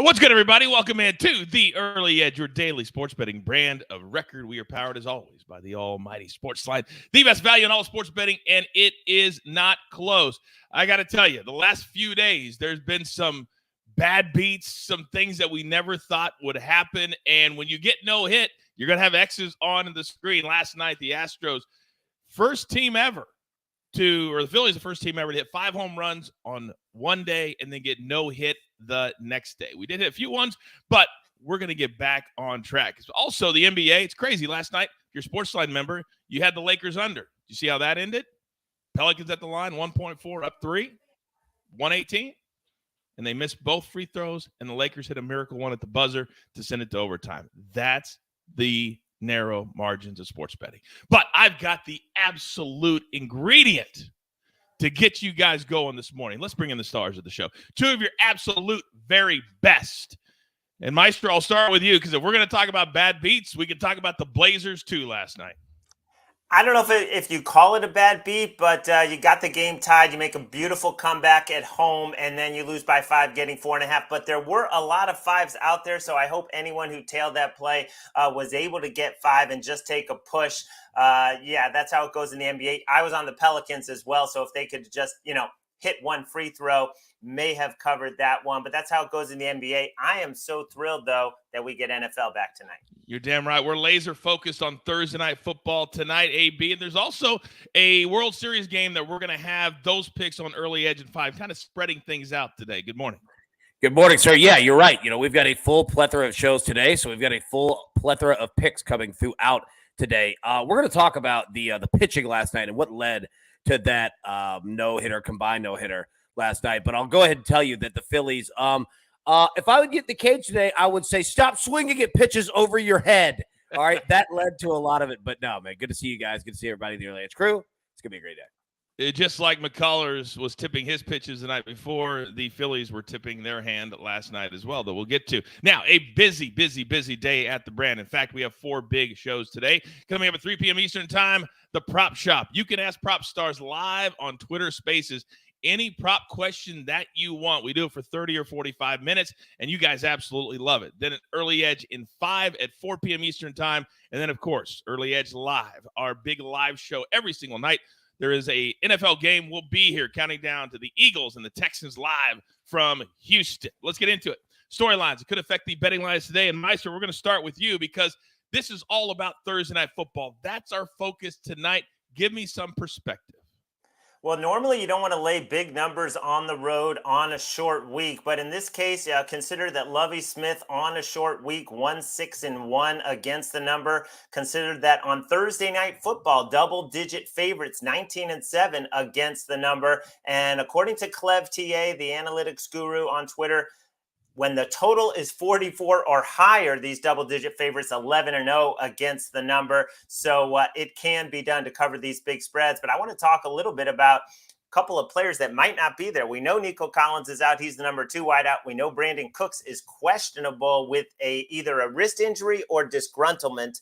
What's good, everybody? Welcome in to the Early Edge, your daily sports betting brand of record. We are powered, as always, by the almighty SportsLine, the best value in all sports betting, and it is not close. I got to tell you, the last few days, there's been some bad beats, some things that we never thought would happen, and when you get no hit, you're going to have X's on the screen. Last night, the Astros, first team ever the Phillies, the first team ever to hit 5 home runs on one day and then get no hit the next day. We did hit a few ones, but we're going to get back on track. Also, the NBA, it's crazy. Last night, if you're a SportsLine member, you had the Lakers under. You see how that ended? Pelicans at the line, 1.4, up 3, 118. And they missed both free throws, and the Lakers hit a miracle one at the buzzer to send it to overtime. That's the narrow margins of sports betting. But I've got the absolute ingredient to get you guys going this morning. Let's bring in the stars of the show. 2 of your absolute very best. And Maestro, I'll start with you because if we're going to talk about bad beats, we can talk about the Blazers too last night. I don't know if you call it a bad beat, but you got the game tied. You make a beautiful comeback at home, and then you lose by 5, getting 4.5. But there were a lot of 5s out there, so I hope anyone who tailed that play was able to get 5 and just take a push. Yeah, that's how it goes in the NBA. I was on the Pelicans as well, so if they could just, hit one free throw, may have covered that one. But that's how it goes in the NBA. I am so thrilled, though, that we get NFL back tonight. You're damn right. We're laser focused on Thursday Night Football tonight, AB. And there's also a World Series game that we're going to have those picks on Early Edge and 5, kind of spreading things out today. Good morning. Good morning, sir. Yeah, you're right. We've got a full plethora of shows today, so we've got a full plethora of picks coming throughout today. We're going to talk about the pitching last night and what led to that no-hitter, combined no-hitter last night. But I'll go ahead and tell you that the Phillies, if I would get the cage today, I would say stop swinging at pitches over your head. All right, that led to a lot of it. But no, man, good to see you guys. Good to see everybody in the Early Edge crew. It's going to be a great day. Just like McCullers was tipping his pitches the night before, the Phillies were tipping their hand last night as well, that we'll get to. Now, a busy day at the brand. In fact, we have 4 big shows today. Coming up at 3 p.m. Eastern time, the Prop Shop. You can ask Prop Stars live on Twitter Spaces any prop question that you want. We do it for 30 or 45 minutes, and you guys absolutely love it. Then at Early Edge in 5 at 4 p.m. Eastern time. And then, of course, Early Edge Live, our big live show every single night. There is a NFL game. We'll be here counting down to the Eagles and the Texans live from Houston. Let's get into it. Storylines. It could affect the betting lines today. And Meister, we're going to start with you because this is all about Thursday Night Football. That's our focus tonight. Give me some perspective. Well, normally you don't want to lay big numbers on the road on a short week, but in this case, consider that Lovie Smith on a short week, 1-6-1 against the number. Consider that on Thursday Night Football, double-digit favorites, 19-7 against the number. And according to Clev TA, the analytics guru on Twitter, when the total is 44 or higher, these double-digit favorites 11-0 against the number. So it can be done to cover these big spreads. But I want to talk a little bit about a couple of players that might not be there. We know Nico Collins is out. He's the number 2 wideout. We know Brandon Cooks is questionable with either a wrist injury or disgruntlement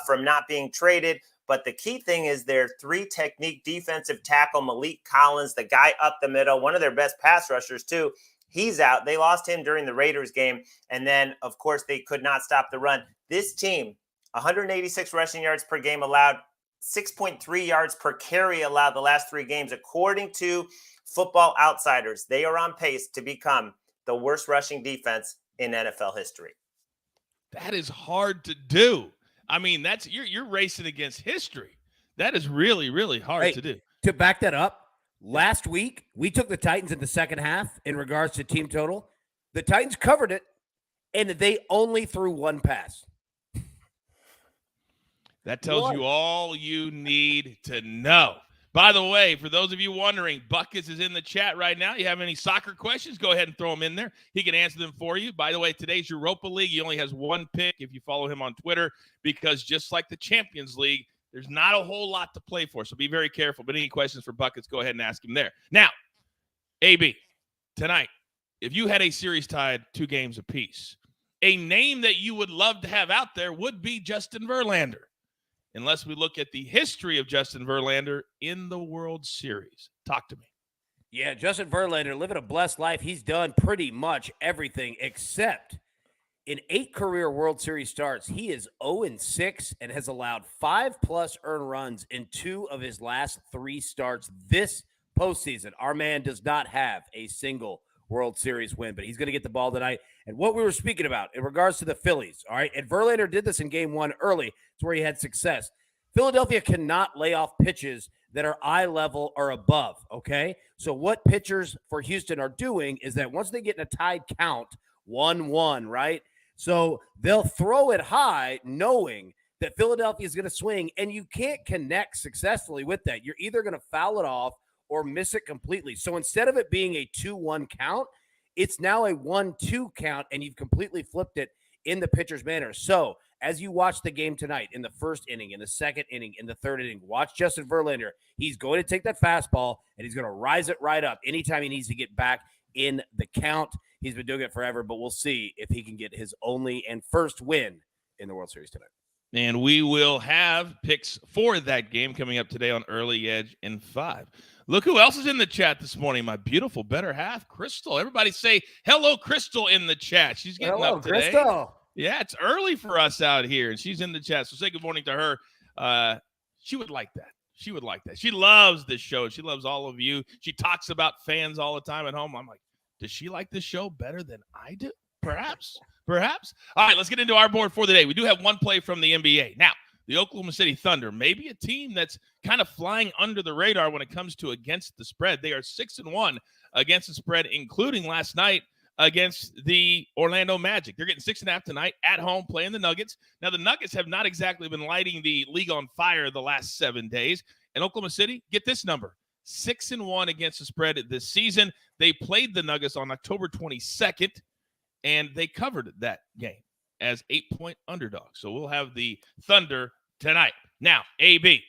from not being traded. But the key thing is their 3-technique defensive tackle, Malik Collins, the guy up the middle, one of their best pass rushers too. He's out. They lost him during the Raiders game. And then, of course, they could not stop the run. This team, 186 rushing yards per game allowed, 6.3 yards per carry allowed the last 3 games. According to Football Outsiders, they are on pace to become the worst rushing defense in NFL history. That is hard to do. I mean, you're racing against history. That is really, really hard to do. To back that up, last week, we took the Titans in the second half in regards to team total. The Titans covered it, and they only threw 1 pass. That tells you all you need to know. By the way, for those of you wondering, Buckets is in the chat right now. You have any soccer questions, go ahead and throw them in there. He can answer them for you. By the way, today's Europa League. He only has 1 pick if you follow him on Twitter because just like the Champions League, there's not a whole lot to play for, so be very careful. But any questions for Buckets, go ahead and ask him there. Now, AB, tonight, if you had a series tied 2 games apiece, a name that you would love to have out there would be Justin Verlander, unless we look at the history of Justin Verlander in the World Series. Talk to me. Yeah, Justin Verlander living a blessed life. He's done pretty much everything except in 8 career World Series starts, he is 0-6 and has allowed 5+ earned runs in 2 of his last 3 starts this postseason. Our man does not have a single World Series win, but he's going to get the ball tonight. And what we were speaking about in regards to the Phillies, all right, and Verlander did this in game 1 early. It's where he had success. Philadelphia cannot lay off pitches that are eye level or above, okay? So what pitchers for Houston are doing is that once they get in a tied count, 1-1, right? So they'll throw it high knowing that Philadelphia is going to swing, and you can't connect successfully with that. You're either going to foul it off or miss it completely. So instead of it being a 2-1 count, it's now a 1-2 count, and you've completely flipped it in the pitcher's manner. So as you watch the game tonight, in the first inning, in the second inning, in the third inning, watch Justin Verlander. He's going to take that fastball, and he's going to rise it right up anytime he needs to get back in the count. He's been doing it forever, but we'll see if he can get his only and first win in the World Series tonight. And we will have picks for that game coming up today on Early Edge in 5. Look who else is in the chat this morning. My beautiful better half, Crystal. Everybody say hello, Crystal, in the chat. She's getting up today. Crystal. Yeah, it's early for us out here, and she's in the chat. So say good morning to her. She would like that. She would like that. She loves this show. She loves all of you. She talks about fans all the time at home. I'm like, does she like this show better than I do? Perhaps. All right, let's get into our board for the day. We do have one play from the NBA. Now, the Oklahoma City Thunder, maybe a team that's kind of flying under the radar when it comes to against the spread. They are 6-1 against the spread, including last night against the Orlando Magic. They're getting 6.5 tonight at home playing the Nuggets. Now, the Nuggets have not exactly been lighting the league on fire the last 7 days. And Oklahoma City, get this number, 6-1 against the spread this season. They played the Nuggets on October 22nd, and they covered that game as 8-point underdogs. So we'll have the Thunder tonight. Now, AB,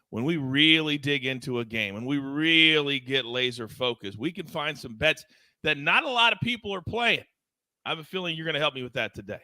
when we really dig into a game, when we really get laser focused, we can find some bets that not a lot of people are playing. I have a feeling you're going to help me with that today.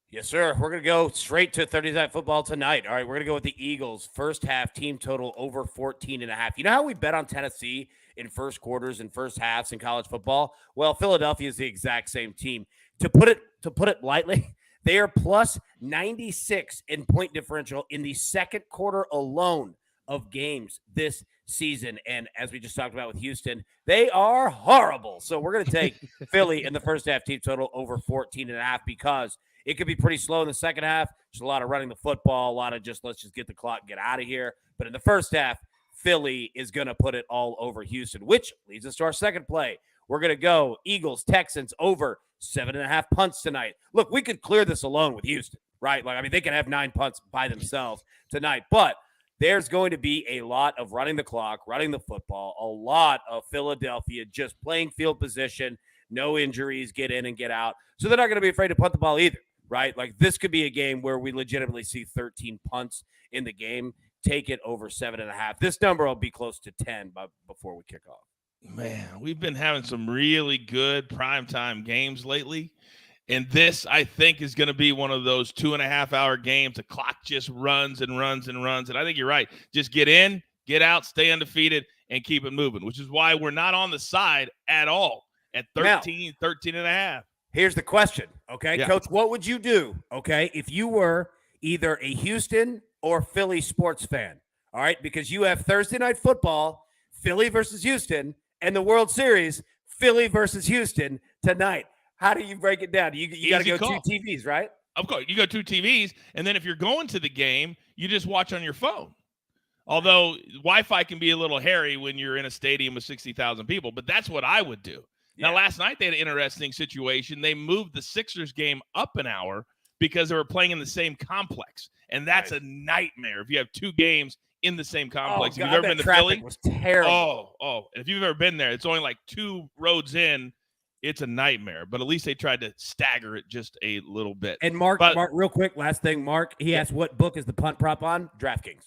Yes, sir. We're going to go straight to Thursday Night Football tonight. All right, we're going to go with the Eagles. First half team total over 14.5. You know how we bet on Tennessee in first quarters and first halves in college football? Well, Philadelphia is the exact same team. To put it lightly, they are plus 96 in point differential in the second quarter alone of games this season. And as we just talked about with Houston, they are horrible. So we're going to take Philly in the first half team total over 14.5 because it could be pretty slow in the second half. There's a lot of running the football, a lot of let's just get the clock and get out of here. But in the first half, Philly is going to put it all over Houston, which leads us to our second play. We're going to go Eagles, Texans over 7.5 punts tonight. Look, we could clear this alone with Houston, right? They can have 9 punts by themselves tonight, but there's going to be a lot of running the clock, running the football, a lot of Philadelphia just playing field position, no injuries, get in and get out. So they're not going to be afraid to punt the ball either, right? This could be a game where we legitimately see 13 punts in the game. Take it over 7.5. This number will be close to 10 before we kick off. Man, we've been having some really good primetime games lately. And this, I think, is going to be one of those 2.5-hour games. The clock just runs and runs and runs. And I think you're right. Just get in, get out, stay undefeated, and keep it moving, which is why we're not on the side at all at 13.5. Here's the question, okay? Yeah. Coach, what would you do, okay, if you were either a Houston or Philly sports fan, all right? Because you have Thursday Night Football, Philly versus Houston, and the World Series, Philly versus Houston tonight. How do you break it down? You got to go call. 2 TVs, right? Of course. You go 2 TVs, and then if you're going to the game, you just watch on your phone. Although Wi-Fi can be a little hairy when you're in a stadium with 60,000 people, but that's what I would do. Yeah. Now, last night they had an interesting situation. They moved the Sixers game up an hour because they were playing in the same complex, and that's a nightmare if you have 2 games in the same complex. Oh, if you've ever been to Philly, was terrible. And if you've ever been there, it's only like 2 roads in. It's a nightmare, but at least they tried to stagger it just a little bit. And Mark, real quick, last thing, Mark, he asked what book is the punt prop on? DraftKings.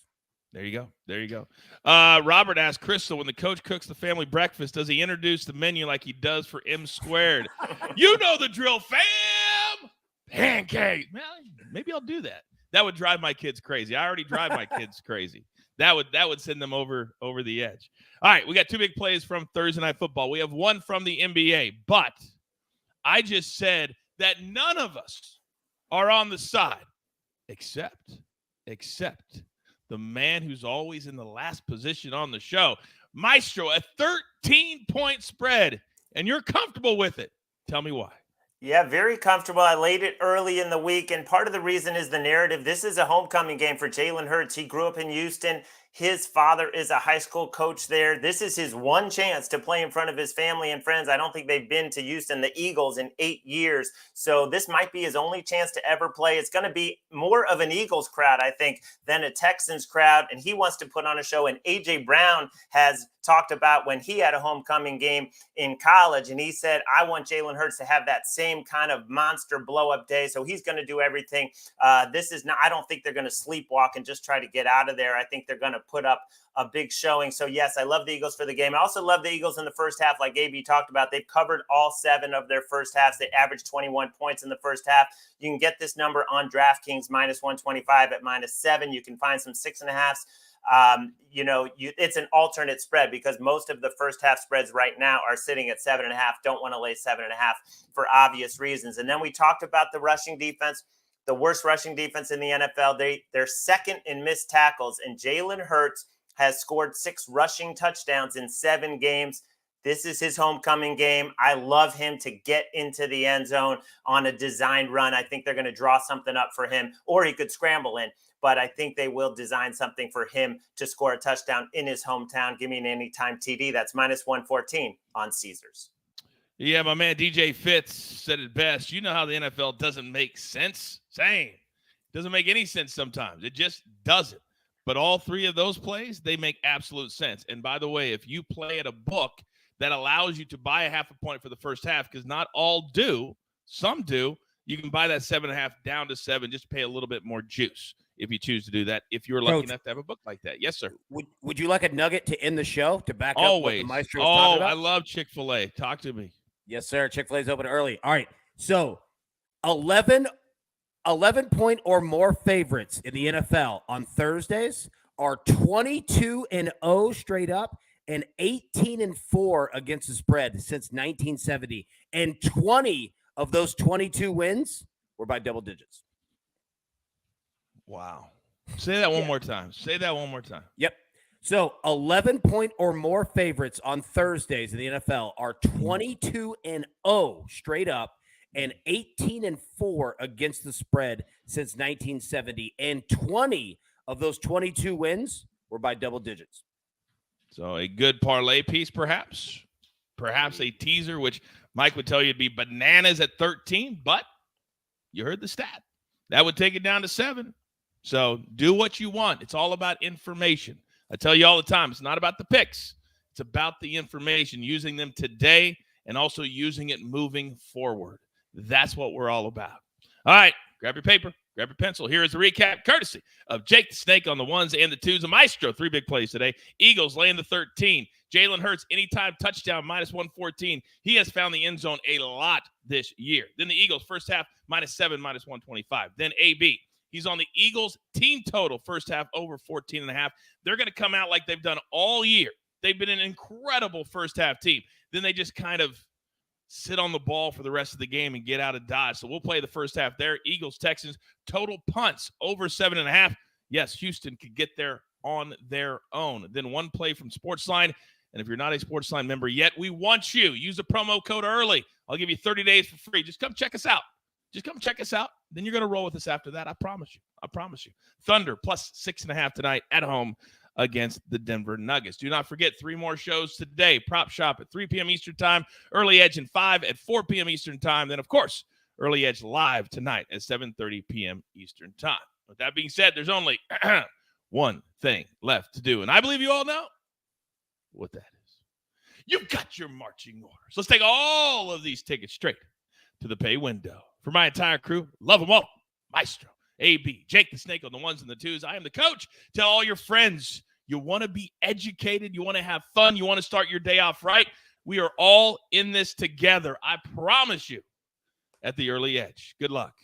There you go. Robert asked Crystal, when the coach cooks the family breakfast, does he introduce the menu like he does for M Squared? You know the drill, fam. Pancake. Well, maybe I'll do that. That would drive my kids crazy. I already drive my kids crazy. That would send them over the edge. All right, we got two big plays from Thursday Night Football. We have one from the NBA, but I just said that none of us are on the side except the man who's always in the last position on the show. Maestro, a 13-point spread, and you're comfortable with it. Tell me why. Yeah, very comfortable. I laid it early in the week, and part of the reason is the narrative. This is a homecoming game for Jalen Hurts. He grew up in Houston. His father is a high school coach there. This is his one chance to play in front of his family and friends. I don't think they've been to Houston, the Eagles, in 8 years. So this might be his only chance to ever play. It's going to be more of an Eagles crowd, I think, than a Texans crowd. And he wants to put on a show. And A.J. Brown has talked about when he had a homecoming game in college. And he said, I want Jalen Hurts to have that same kind of monster blow-up day. So he's going to do everything. I don't think they're going to sleepwalk and just try to get out of there. I think they're going to put up a big showing. So yes, I love the Eagles for the game. I also love the Eagles in the first half. Like AB talked about, they've covered all 7 of their first halves. They averaged 21 points in the first half. You can get this number on DraftKings -125 at -7. You can find some 6.5s. It's an alternate spread because most of the first half spreads right now are sitting at 7.5. Don't want to lay 7.5 for obvious reasons. And then we talked about the rushing defense. The worst rushing defense in the NFL. They're second in missed tackles, and Jalen Hurts has scored 6 rushing touchdowns in 7 games. This is his homecoming game. I love him to get into the end zone on a designed run. I think they're going to draw something up for him, or he could scramble in. But I think they will design something for him to score a touchdown in his hometown. Give me an anytime TD. That's -114 on Caesars. Yeah, my man DJ Fitz said it best. You know how the NFL doesn't make sense? Same. Doesn't make any sense sometimes. It just doesn't. But all 3 of those plays, they make absolute sense. And by the way, if you play at a book that allows you to buy a half a point for the first half, because not all do, some do, you can buy that 7.5 down to 7, just pay a little bit more juice if you choose to do that, if you're lucky enough to have a book like that. Yes, sir. Would you like a nugget to end the show to back Always. up what the Maestro was talking about? I love Chick-fil-A. Talk to me. Yes, sir. Chick-fil-A's open early. All right. So 11-point or more favorites in the NFL on Thursdays are 22-0 straight up and 18-4 against the spread since 1970. And 20 of those 22 wins were by double digits. Wow. Say that one more time. Say that one more time. Yep. So 11-point or more favorites on Thursdays in the NFL are 22-0 straight up and 18-4 against the spread since 1970. And 20 of those 22 wins were by double digits. So a good parlay piece, perhaps a teaser, which Mike would tell you would be bananas at 13, but you heard the stat. That would take it down to 7. So do what you want. It's all about information. I tell you all the time, it's not about the picks. It's about the information, using them today and also using it moving forward. That's what we're all about. All right, grab your paper, grab your pencil. Here is a recap, courtesy of Jake the Snake on the 1s and the 2s. A Maestro, 3 big plays today. Eagles laying the 13. Jalen Hurts, anytime touchdown, -114. He has found the end zone a lot this year. Then the Eagles, first half, -7, -125. Then AB. He's on the Eagles team total first half over 14.5. They're going to come out like they've done all year. They've been an incredible first half team. Then they just kind of sit on the ball for the rest of the game and get out of Dodge. So we'll play the first half there. Eagles, Texans, total punts over 7.5. Yes, Houston could get there on their own. Then one play from SportsLine. And if you're not a SportsLine member yet, we want you. Use the promo code early. I'll give you 30 days for free. Just come check us out. Then you're going to roll with us after that. I promise you. Thunder plus 6.5 tonight at home against the Denver Nuggets. Do not forget 3 more shows today. Prop Shop at 3 p.m. Eastern Time. Early Edge in 5 at 4 p.m. Eastern Time. Then, of course, Early Edge live tonight at 7:30 p.m. Eastern Time. With that being said, there's only one thing left to do. And I believe you all know what that is. You've got your marching orders. Let's take all of these tickets straight to the pay window. For my entire crew, love them all. Maestro, AB, Jake the Snake on the 1s and the 2s. I am the coach. Tell all your friends you want to be educated. You want to have fun. You want to start your day off right. We are all in this together. I promise you, at the Early Edge. Good luck.